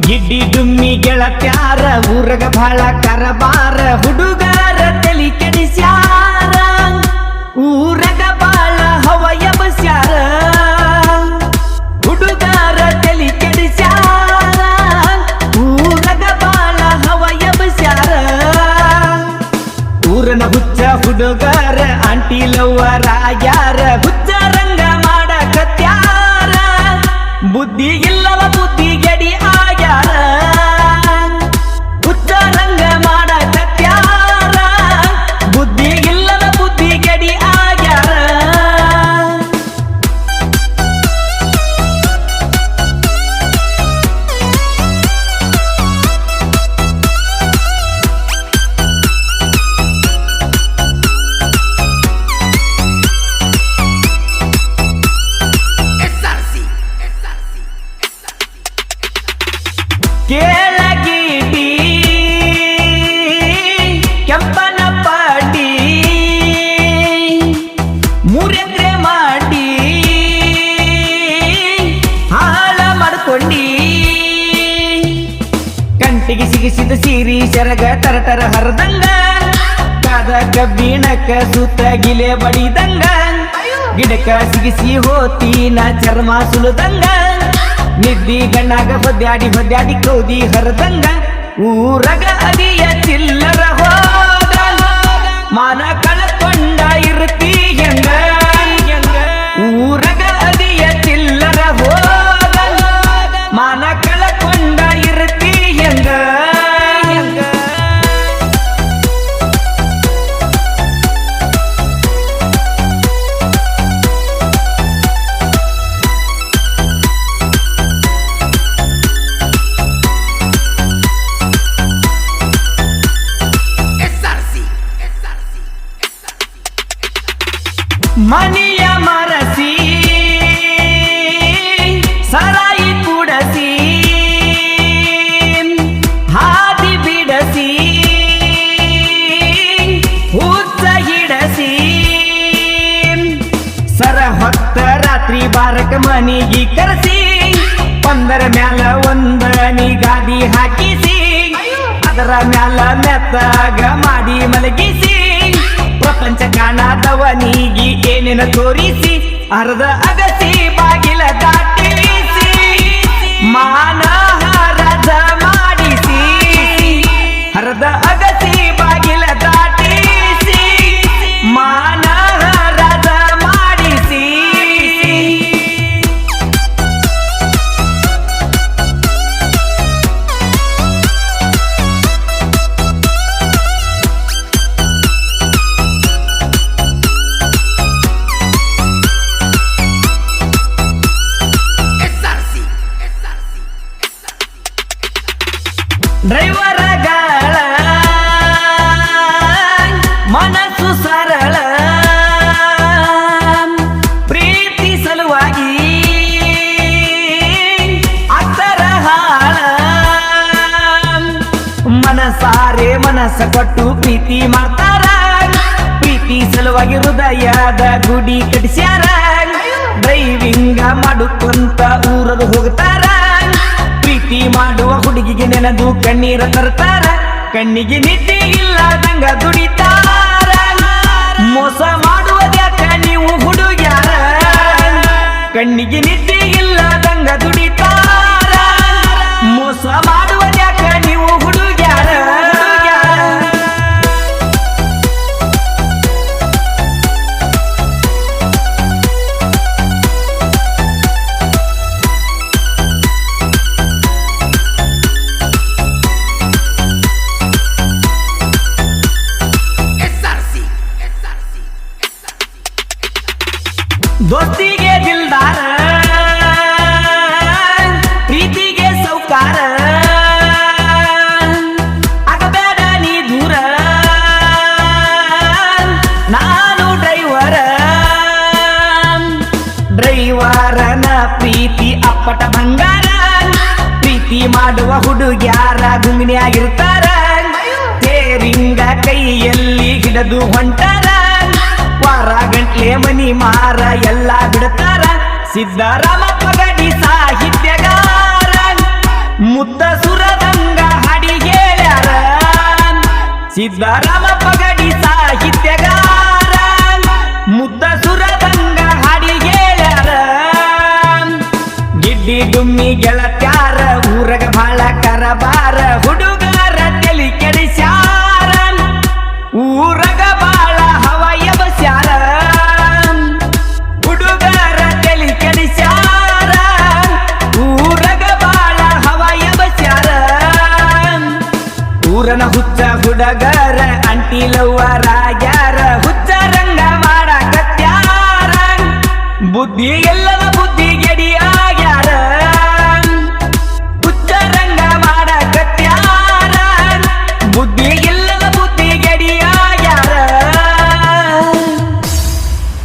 ಗಿಡ್ಡಿ ಡುಮ್ಮಿ ಗೆಳತ್ಯಾರ ಊರಗ ಬಹಳ ಕರಬಾರ ಹುಡುಗಾರ ತಲಿ ಕೆಡಿಸ್ಯಾರ ಊರಗ ಬಾಳ ಹವಯ ಬಸ್ಯಾರ ಹುಡುಗಾರ ತಲಿ ಕೆಡಿಸ್ಯಾರ ಊರಗ ಬಾಳ ಹವಯ ಬಸ್ಯಾರ ಊರನ ಹುಚ್ಚ ಹುಡುಗಾರ ಆಂಟಿ ಲವ್ವರ ಯಾರ ಹುಚ್ಚ ರಂಗ ಮಾಡಕತ್ಯಾರ ಬುದ್ಧಿ ಇಲ್ಲವ ಬುದ್ಧಿ ಗೆಡಿ ಆಗ್ಯಾರ ಹುಚ್ಚ ರಂಗ ಮಾಡಕತ್ಯಾರ ಬುದ್ಧಿ ಇಲ್ಲದ ಬುದ್ಧಿ ಗೆಡಿ ಆಗ್ಯಾರ ಕೇಳಗಿಡಿ ಕೆಂಪನ ಪಾಡಿ ಮೂರೆಕ್ರೆ ಮಾಡಿ ಹಾಳ ಮಾಡ್ಕೊಂಡಿ ಕಂಟಿಗೆ ಸಿಗಿಸಿದ ಸೀರಿ ಸೆರಗ ತರಟರ ಹರದಂಗ ಕಾದ ಕಬ್ಬಿಣಕ್ಕ ಸುತ್ತ ಗಿಲೆ ಬಡಿದಂಗ ಗಿಡಕ ಸಿಗಿಸಿ ಹೋತಿನ ಚರ್ಮ ಸುಲದಂಗ ನಿದ್ದಿ ಗಣ್ಣಾಗ ಹೊದ್ಯಾಡಿ ಕೌದಿ ಹರದಂಗ ಊರಗ ಅದಿಯ ಚಿಲ್ಲರ ಹೋದ ಮಾನ ಕಳಕೊಂಡ ಇರ್ತಿ ಹೆಂಗ ಊರಗ ಅದಿಯ ಚಿಲ್ಲರ ಹೋದ ಮಾನ ಕಳಕೊಂಡ ಇರ್ತಿ ಹೆಂಗ ಮನಿಯ ಮರಸಿ ಸರಾಯಿ ಕುಡಸಿ ಹಾದಿ ಬಿಡಸಿ ಹುಚ್ಚ ಹಿಡಸಿ ಸರ ಹೊತ್ತ ರಾತ್ರಿ ಬಾರಕ ಮನಿಗಿ ಕರೆಸಿ ಒಂದರ ಮ್ಯಾಲ ಒಂದನಿ ಗಾದಿ ಹಾಕಿಸಿ ಅದರ ಮ್ಯಾಲ ಮೆತ್ತಾಗ ಮಾಡಿ ಮಲಗಿಸಿ ಪ್ರಪಂಚ ಕಾಣದವನಿಗಿ ಏನೇನ ತೋರಿಸಿ ಅರ್ಧ ಅಗಸಿ ಬಾಗಿಲ ದಾಟಿಸಿ ಮಾನ ಹರದ ಮಾಡಿಸಿ ಅರ್ಧ ಅಗಸಿ ಬಾಗಿಲ ದಾಟಿಸಿ ಮಾನ ಹರದ ಮಾಡಿಸಿ ಡ್ರೈವರಗಳ ಮನಸ್ಸು ಸರಳ ಪ್ರೀತಿ ಸಲುವಾಗಿ ಅತ್ತರ ಹಾಳ ಮನಸಾರೆ ಮನಸ್ಸ ಕೊಟ್ಟು ಪ್ರೀತಿ ಮಾಡ್ತಾರ ಪ್ರೀತಿ ಸಲುವಾಗಿ ಹೃದಯದ ಗುಡಿ ಕಟ್ಟಿಸ್ಯಾರ ಡ್ರೈವಿಂಗ ಮಾಡುಕೊಂತ ಊರದು ಹೋಗ್ತಾರ ಪ್ರೀತಿ ಮಾಡುವ ಹುಡುಗಿಗೆ ನೆನದು ಕಣ್ಣೀರ ತರ್ತಾರ ಕಣ್ಣಿಗೆ ನಿದ್ದೆ ಇಲ್ಲದಂಗ ದುಡಿತಾರ ಮೋಸ ಮಾಡುವುದ್ಯಾಕ ನೀವು ಹುಡುಗ್ಯಾರ ಕಣ್ಣಿಗೆ ನಿದ್ದೆ ಇಲ್ಲದಂಗ ದುಡಿತಾರ ಮೋಸ ಮಾಡುವುದ್ಯಾಕ ನೀವು ಹುಡುಗ್ಯಾರ ದೋಸ್ತಿಗೆ ದಿಲ್ದಾರ ಪ್ರೀತಿಗೆ ಸೌಕಾರ ಆಗಬೇಡ ನೀ ದೂರ ನಾನು ಡ್ರೈವರನ ಪ್ರೀತಿ ಅಪ್ಪಟ ಬಂಗಾರ ಪ್ರೀತಿ ಮಾಡುವ ಹುಡುಗ್ಯಾರ ಗುಂಗಿನಿಯಾಗಿರ್ತಾರ ತೇರಿಂಗ ಕೈಯಲ್ಲಿ ಹಿಡಿದು ಹೊಂಟಾರ ವಾರ ಗಂಟ್ಲೆ ಮನಿ ಮಾರ ಎಲ್ಲ ಬಿಡ್ತಾರ ಸಿದ್ದರಾಮ ಪಗಡಿ ಸಾಹಿತ್ಯಗಾರ ಮುತ್ತ ಸಿದ್ದರಾಮ ಪಗಡಿ ಸಾಹಿತ್ಯಗಾರ ಮುದ್ದ ಸುರದಂಗ ಹಾಡಿಗೇಳ್ಯಾರ ಗಿಡ್ಡಿ ಡುಮ್ಮಿ ಗೆಳತ್ಯಾರ ಊರಗ ಬಾಳ ಕರಬಾರ ಹುಡುಗಾರ ತಲಿ ಕೆಡಿಸ್ಯಾರ ಊರಗ ಬಾಳ ಹವ ಎಬಸ್ಯಾರ ಹುಡುಗಾರ ತಲಿ ಕೆಡಿಸ್ಯಾರ ಊರಗ ಬಾಳ ಹವ ಎಬಸ್ಯಾರ ಊರನ ಹುಚ್ಚ ಹುಡುಗರ ಅಂಟಿಲವ್ವರಾಗ್ಯಾರ ಹುಚ್ಚ ರಂಗ ಮಾಡಕತ್ಯಾರ ಬುದ್ಧಿ ಎಲ್ಲದ ಬುದ್ಧಿ ಗೆಡಿ